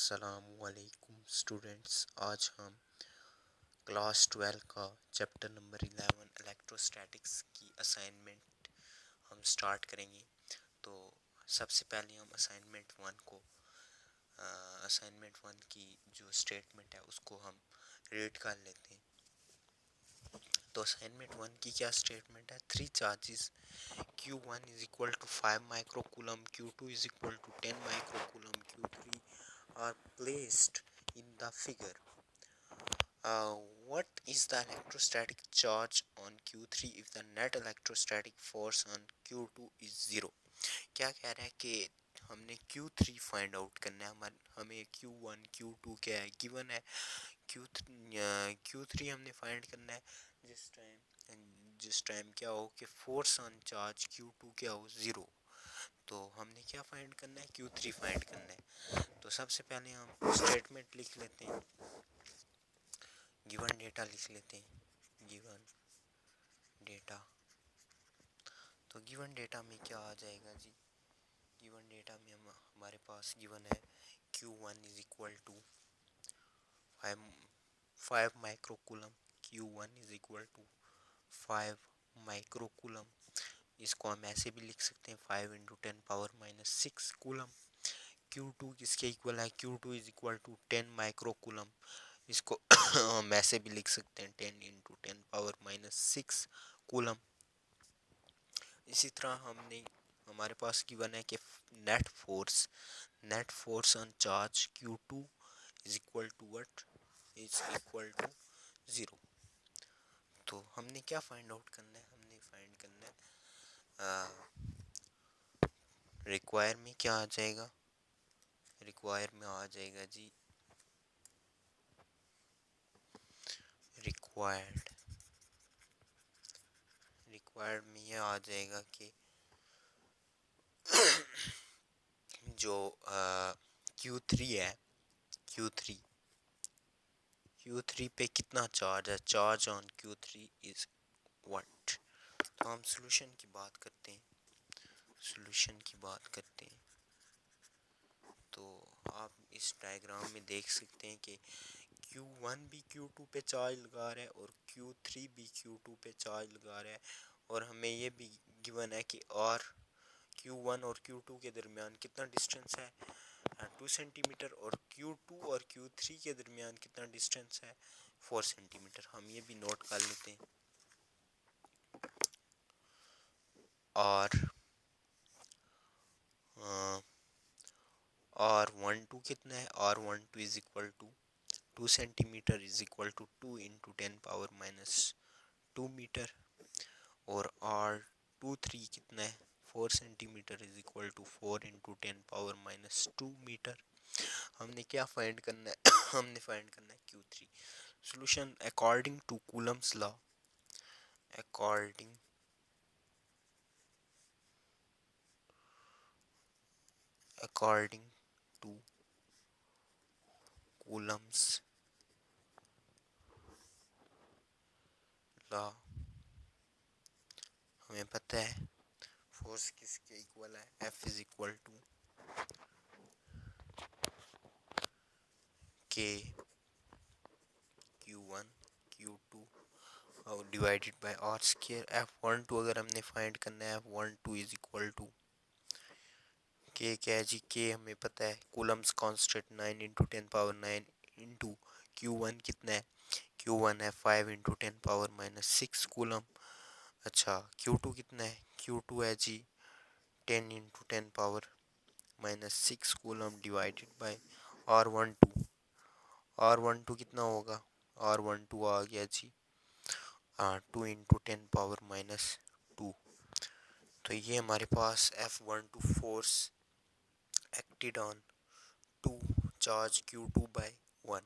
अस्सलामुअलैकुम स्टूडेंट्स, आज हम क्लास 12 का चैप्टर नंबर 11 इलेक्ट्रोस्टैटिक्स की असाइनमेंट हम स्टार्ट करेंगे। तो सबसे पहले हम असाइनमेंट वन की जो स्टेटमेंट है उसको हम रीड कर लेते हैं। तो असाइनमेंट वन की क्या स्टेटमेंट है? 3 charges Q1 is equal to 5 microcoulomb, Q2 is equal to 10 microcoulomb, Q3 are placed in the figure. What is the electrostatic charge on Q3 if the net electrostatic force on Q2 is 0? क्या कह रहा है कि हमने Q3 find out करना है। हमें Q1 Q2 क्या है गिवन है, Q3 हमने फाइंड करना है जिस टाइम क्या हो कि फोर्स ऑन चार्ज Q2 क्या हो 0। तो हमने क्या फाइंड करना है? Q3 फाइंड करना है। तो सबसे पहले हम स्टेटमेंट लिख लेते हैं, गिवन डेटा लिख लेते हैं, गिवन डेटा। तो गिवन डेटा में क्या आ जाएगा जी? गिवन डेटा में हमारे पास गिवन है Q1 is equal to 5 microcoulomb, Q1 is equal to 5 microcoulomb. इसको हम ऐसे भी लिख सकते हैं 5 into 10 power minus 6 coulomb. Q2 किसके इक्वल है? Q2 is equal to 10 microcoulomb. इसको हम ऐसे भी लिख सकते हैं 10 इंटू 10 पावर माइनस 6 कूलम। इसी तरह हमारे पास गिवन है कि net force on charge Q2 is equal to what? Is equal to 0। तो हमने क्या फाइंड आउट करना है? हमने फाइंड करना है रिक्वायर में क्या आ जाएगा? रिक्वायर में आ जाएगा जी रिक्वायर्ड में यह आ जाएगा कि जो Q3 है, Q3 पे कितना चार्ज है? Charge on Q3 is what? तो हम सॉल्यूशन की बात करते हैं। तो आप इस डायग्राम में देख सकते हैं कि Q1 भी Q2 पे चार्ज लगा रहा है और Q3 भी Q2 पे चार्ज लगा रहा है, और हमें ये भी गिवन है कि और Q1 और Q2 के दरमियान कितना डिस्टेंस है? 2 सेंटीमीटर। और Q2 और Q3 के दरमियान कितना डिस्टेंस है? 4 सेंटीमीटर। हम ये भी नोट कर लेते हैं। और 1 2 कितना है? और 1 2 is equal to 2 centimetre is equal to 2 into 10 power minus 2 metre. और R23 कितना है? 4 centimetre is equal to 4 into 10 power minus 2 metre. हमने क्या फाइंड करना है? हमने फाइंड करना है Q3। Solution according to Coulomb's law, according to Coulomb's law हमें पता है फोर्स किसके इक्वल है? F is equal to K Q1 Q2 और divided by R square. F12 अगर हमने फाइंड करना है, F12 is equal to K क्या है जी? K हमें पता है Coulomb's constant 9 into 10 power 9 into Q1 कितना है? Q1 है 5 इंटू 10 पावर माइनस 6 कूलम। अच्छा, Q2 कितना है? Q2 है जी 10 into 10 power minus 6 coulomb divided by R12 कितना होगा? R12 आ गया जी 2 इंटू 10 पावर माइनस 2। तो ये हमारे पास F12 force acted on 2 charge Q2 by 1।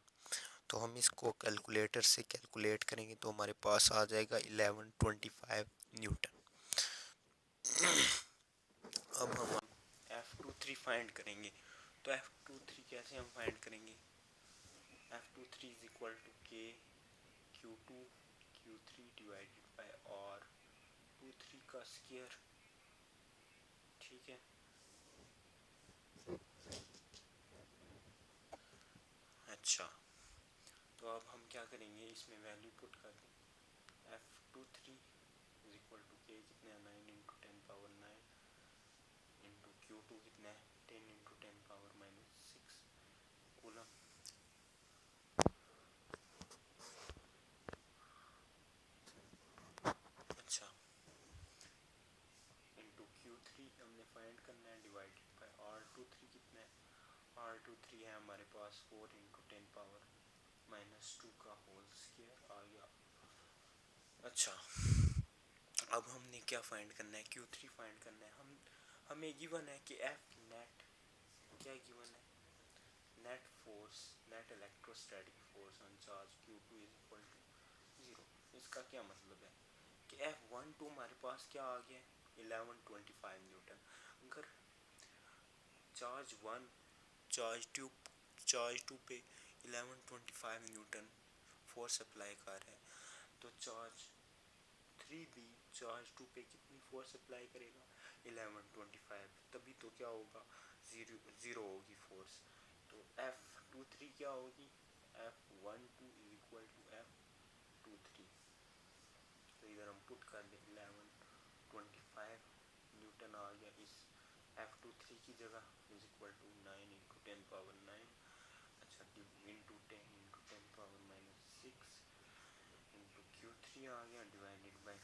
तो हम इसको कैलकुलेटर से कैलकुलेट करेंगे तो हमारे पास आ जाएगा 1125 न्यूटन। अब हम F23 फाइंड करेंगे। तो F23 कैसे हम फाइंड करेंगे? F23 is equal to K Q2 Q3 divided by R23 का स्क्वायर। ठीक है, अच्छा, तो अब हम क्या करेंगे, इसमें वैल्यू पुट कर दें। F23 इज इक्वल टू के कितना है 9 इंटू 10⁻9 इंटू Q2 कितना है 10 इंटू 10⁻6 कूलम। अच्छा, इंटू Q3 हमने फाइंड करना है डिवाइडेड बाय R23 कितना है, R23 है हमारे पास 4 इंटू 10⁻2 का होल स्क्वायर आ गया। अच्छा, अब हमने क्या फाइंड करना है, Q3 फाइंड करना है। हमें गिवन है कि F नेट क्या गिवन है, net force, net electrostatic force on charge Q2 is equal to 0। इसका क्या मतलब है कि F12 हमारे पास क्या आ गया 1125 न्यूटन। अगर चार्ज 1 चार्ज 2 पे 1125 न्यूटन फोर्स अप्लाई कर रहे हैं, तो चार्ज 3 भी चार्ज 2 पे कितनी फोर्स अप्लाई करेगा 1125, तभी तो क्या होगा ज़ीरो होगी फोर्स। तो F23 क्या होगी, F12 is equal to F23। तो इधर हम पुट कर दें 1125 न्यूटन आ गया इस F23 की जगह, इज इक्वल टू 9 इंटू 10⁻9। अच्छा, इंटू 10 इंटू 10⁻6 इंटू Q3 आ गया डिवाइडेड बाई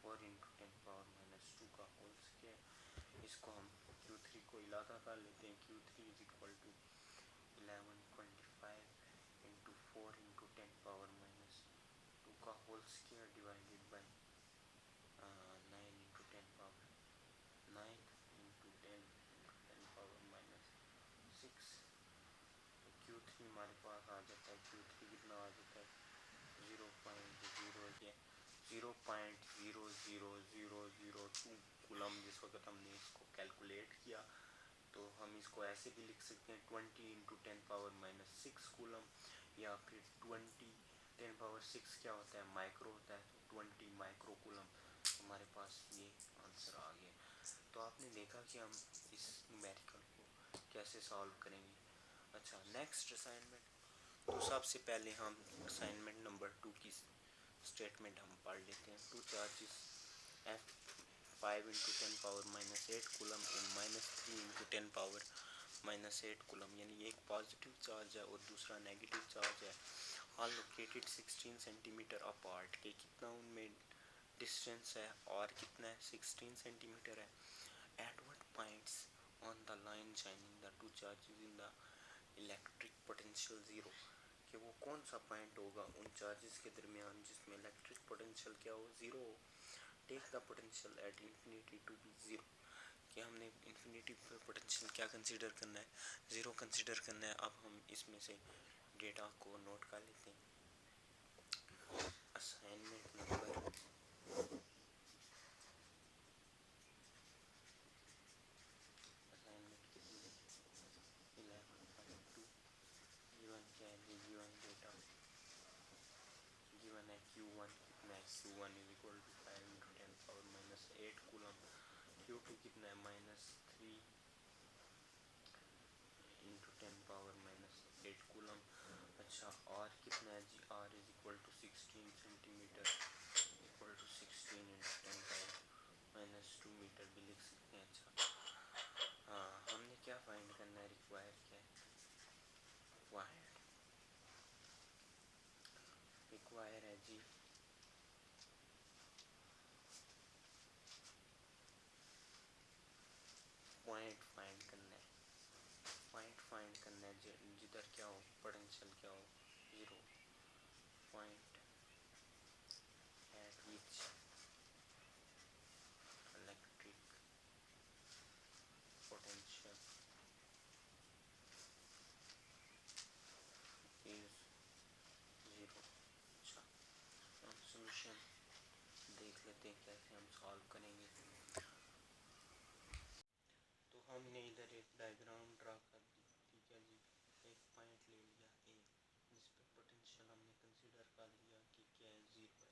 4 इंटू 10⁻2 का होल स्क्वायर। इसको हम Q3 को इलाका कर लेते हैं, Q3 is equal to 1125 into 4 into 10⁻2 का whole square divided by 9 into 10⁻9 into 10 into 10⁻6। तो Q3 हमारे पास आ जाता है, Q3 कितना आ जाता है 0.0002 कूलम। जिस वक्त हमने इसको कैलकुलेट किया तो हम इसको ऐसे भी लिख सकते हैं 20 इंटू 10⁻6 कूलम, या फिर 20 10⁻6 क्या होता है माइक्रो होता है, तो 20 माइक्रो कूलम। हमारे पास ये आंसर आ गया। तो आपने देखा कि हम इस न्यूमेरिकल को कैसे सॉल्व करेंगे। अच्छा, नेक्स्ट असाइनमेंट, तो सबसे पहले हम असाइनमेंट नंबर 2 की स्टेटमेंट हम पढ़ लेते हैं। 2 charges F5 into 10⁻8 coulomb and -3 into 10⁻8 coulomb, यानी एक पॉजिटिव चार्ज है और दूसरा नेगेटिव चार्ज है, आर लोकेटेड 16 सेंटीमीटर अपार्ट, के कितना उनमें डिस्टेंस है और कितना है 16 सेंटीमीटर है। At what points on the line joining the two charges in the electric potential zero, कि वो कौन सा पॉइंट होगा उन चार्जेस के दरमियान जिसमें इलेक्ट्रिक पोटेंशियल क्या हो ज़ीरो हो। Take the potential at infinity to be zero, कि हमने इन्फिनिटी पर पोटेंशियल क्या कंसीडर करना है, ज़ीरो कंसीडर करना है। अब हम इसमें से डेटा को नोट कर लेते हैं। असाइनमेंट नंबर गिवन है Q1 कितना है, Q1 is equal to 5 into 10⁻8 coulomb, Q2 कितना है -3 इंटू 10⁻8 कूलम। अच्छा, R कितना है जी, R is equal to 16 centimetre, equal to 16 into 10⁻2 metre भी लिख सकते हैं। अच्छा, हाँ, हमने क्या फाइंड करना है, रिक्वायर क्या है, रिक्वायर है जी पॉइंट फाइंड करना है, पॉइंट फाइंड करना है जिधर क्या हो पोटेंशियल क्या हो zero, point eight which electric potential is zero. अच्छा, हम सॉल्यूशन देख लेते हैं कैसे हम सॉल्व करेंगे। तो हमने इधर एक डायग्राम ड्रा कर दी, ठीक है जी। एक पॉइंट ले लिया ए, जिस पे पोटेंशियल हमने कंसीडर कर लिया कि क्या है ज़ीरो है।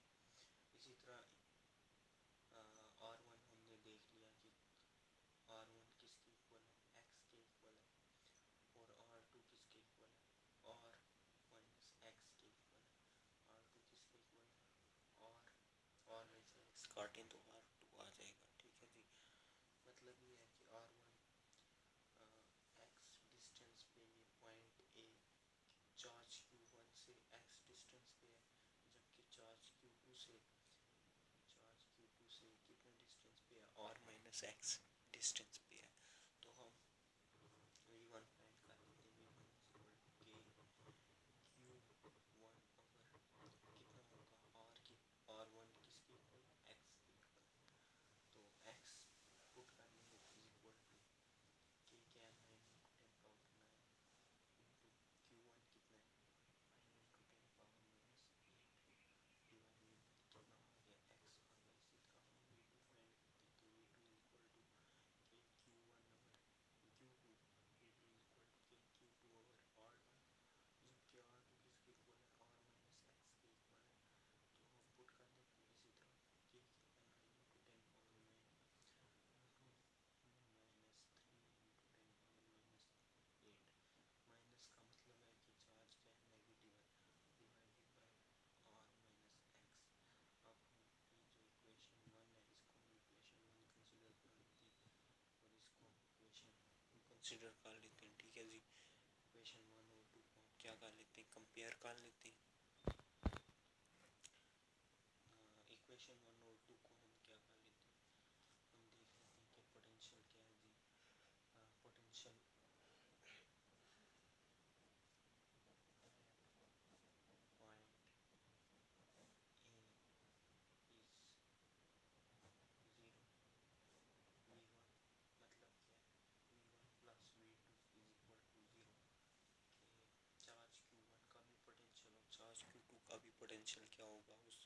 इसी तरह R1 हमने देख लिया कि R1 किसके इक्वल है, x के इक्वल है, और R2 किसके इक्वल है, काटें तो R2 आ जाएगा। ठीक है जी, मतलब ये है कि R1 x डिस्टेंस पे ये पॉइंट ए चार्ज Q1 से x डिस्टेंस पे है, जबकि चार्ज Q2 से कितने डिस्टेंस पे है, r माइनस एक्स डिस्टेंस पे है। तो हम v1 फाइंड कर लेते हैं। v1 k q1 ओवर कितना होगा r की, r1 किसके इक्वल, x के इक्वल। तो x पुट कर लेंगे इज इक्वल टू k क्या है 9 इंटू 10 पावर 9 इंटू q1 कितना है 5 into 10 power minus 8 divided by कितना आ गया x आ गया। इसी तरह हम v2 फाइंड करते हैं। तो v2 is equal to k q1 over q2, v2 is equal to k q2 over r2, जबकि r2 किसके इक्वल है, r माइनस x के इक्वल है। तो हम पुट कर देते हैं इसी तरह k कितना है 9 into 10 power 9 into minus 3 into 10 power minus 8। Minus का मतलब है कि चार्ज क्या है, नेगेटिव है, divided by r minus x। अब हम ये जो इक्वेशन 1 है इसको हम इक्वेशन 1 कंसीडर कर लेते हैं और इसको हम इक्वेशन 2 कंसीडर कर लेते हैं। ठीक है जी, इक्वेशन 1 और 2 को हम क्या कर लेते हैं, कंपेयर कर लेते हैं। इक्वेशन 1 और 2 को हम क्या कर लेते हैं, हम देख लेते हैं कि पोटेंशियल क्या है जी। Potential point A is 0, v1 मतलब क्या है, v1 plus v2 is equal to 0। कि चार्ज q1 का भी पोटेंशियल और चार्ज q2 का भी पोटेंशियल क्या होगा, उस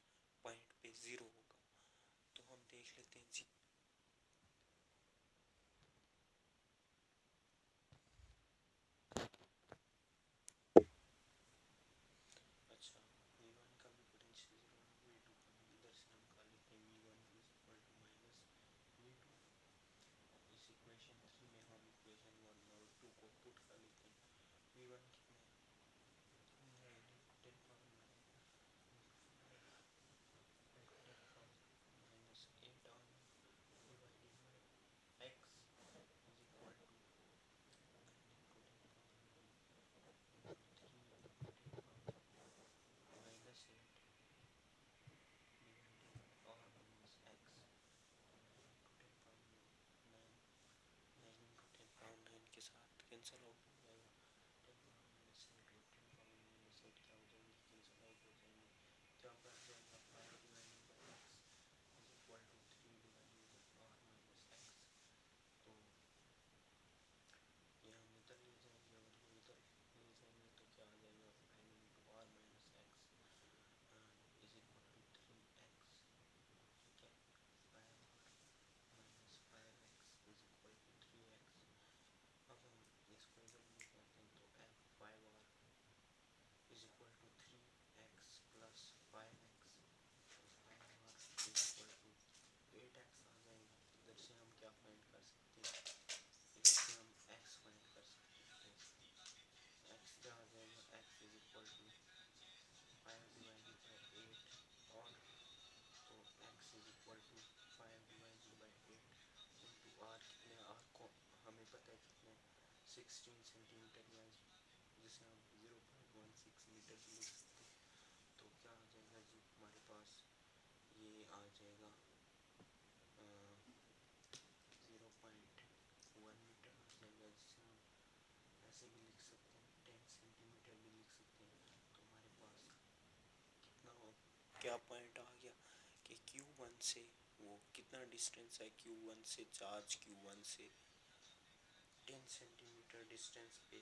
पॉइंट पे 0 होगा। तो हम देख लेते हैं जी। अच्छा, v1 का भी पोटेंशियल 0 है, v2 का भी, इधर से हम कर लेते हैं v1 is equal to minus v2। इस इक्वेशन 3 में हम इक्वेशन 1 और 2 को पुट कर लेते हैं। v1 कितना है 9 into 10 power 9 into 5 into 10 power minus 8 r1 divided by x is equal to 9 into 10 power 9 into 3 into 10 power minus 8 divided by r minus x। तो 9 इंटू 10 पावर 9 9 9 इंटू 10 पावर 9 के साथ कैंसिल आउट हो जाएगा। 10 power minus 8 और 10 power minus 8 क्या हो जाएंगे, cancel out हो जाएंगे। क्या बच जाएगा 5 divided by x is equal to 3 divided by r minus x. तो ये हम इधर ले जाएंगे और ये इधर ले जाएंगे तो क्या आ जाएगा 5 into r minus x is equal to 3x। ठीक है, 5r minus 5x is equal to 3x। अब हम इसको इधर लेके आते हैं तो 5r is equal to 3x plus 5x, तो 5r is equal to 8x आ जाएगा। इधर से हम क्या फाइंड कर सकते हैं, इधर से हम x फाइंड कर सकते हैं। तो x क्या आ जाएगा, x is equal to 5 divided by 8 और तो x is equal to 5 divided by 8 into r कितने, r को हमें पता है कितने 16 सेंटीमीटर या जिसे हम 0.16 मीटर भी लिख सकते हैं। तो क्या आ जाएगा जी हमारे पास, ये आ जाएगा 0.1 मीटर आ जाएगा, जिसे हम ऐसे भी लिख सकते हैं 10 सेंटीमीटर भी लिख सकते हैं। तो हमारे पास कितना हो, क्या पॉइंट आ गया कि Q1 से वो कितना डिस्टेंस है, Q1 से चार्ज Q1 से 10 सेंटीमीटर डिस्टेंस पे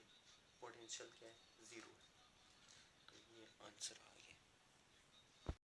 पोटेंशियल क्या है, 0 है। तो ये आंसर आ